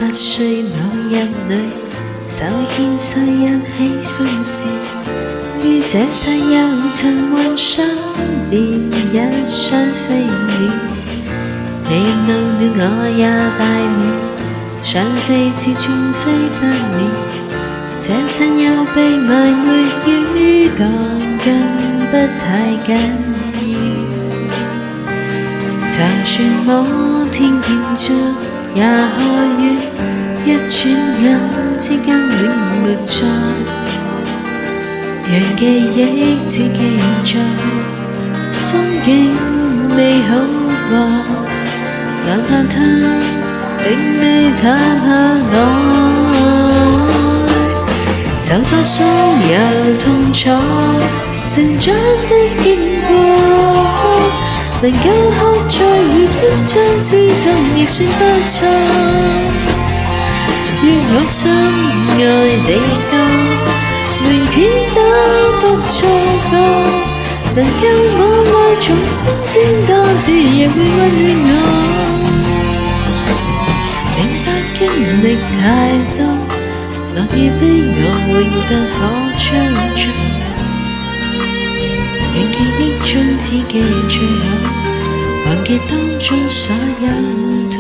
8歲某日裏，手牽手一起歡笑，於這世又曾幻想連一雙飛鳥，你老了我也大了，想飛始終飛不了，這身又被埋沒於鋼筋，不太緊要。就算摩天建築也可於一轉眼之間永沒再，讓記憶只記載風景美好過，眼看它並未淡下來，走過所有痛楚成長的經過，能夠刻在回憶中刺痛亦算不錯。若我深愛你到明天都不錯過，能夠我愛從天多次亦會溫暖我。明白經歷太多，樂與悲我永不可將就，讓記憶中只記最後，忘記當中所有痛。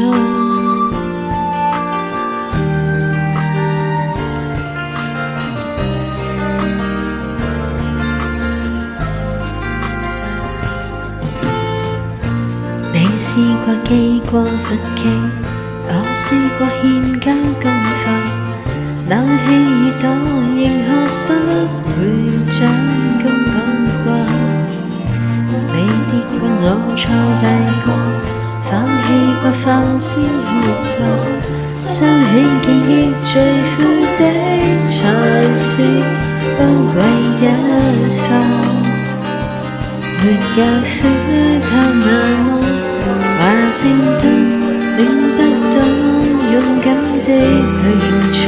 你試過寄過佛旗，我試過獻交功課，冷氣耳朵仍學不會將功講過，你跌過我錯閉過，放棄過放肆活過，收起記憶最苦的才是寶貴一課，沒有小偷那麼話聲都領不到勇敢的去錯，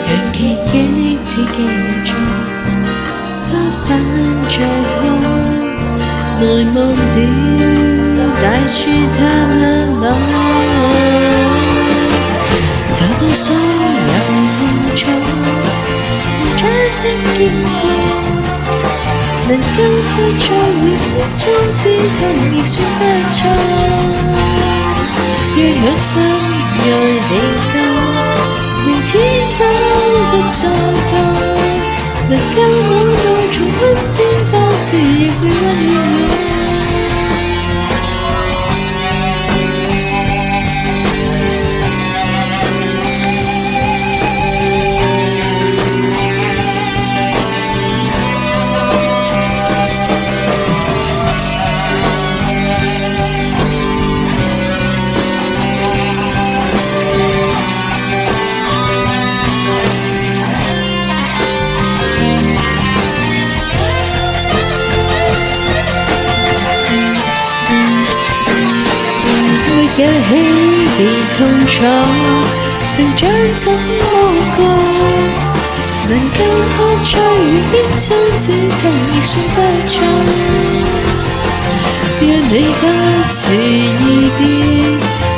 讓記憶只記住花瓣在空，內忘掉大樹塌下來，走過所有痛楚成長的經過，能夠刻在回憶中刺痛亦算不錯。若我深愛你到明天都不錯過，能夠我愛從不天多次亦會溫暖我。有喜別痛楚，成長怎麼過？能夠刻在回憶中止痛亦算不錯。若你不辭而別，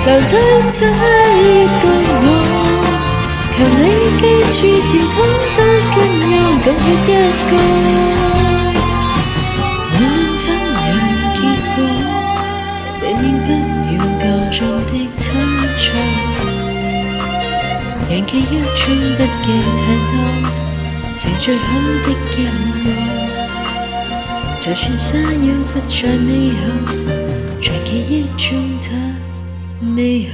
留低這一個我，求你記住甜痛都跟我共吃一個。無論怎樣結果，避免不了舊種的親錯，讓記憶中不記太多，成最好的經過。就算沙丘不再美好，在記憶中它美好。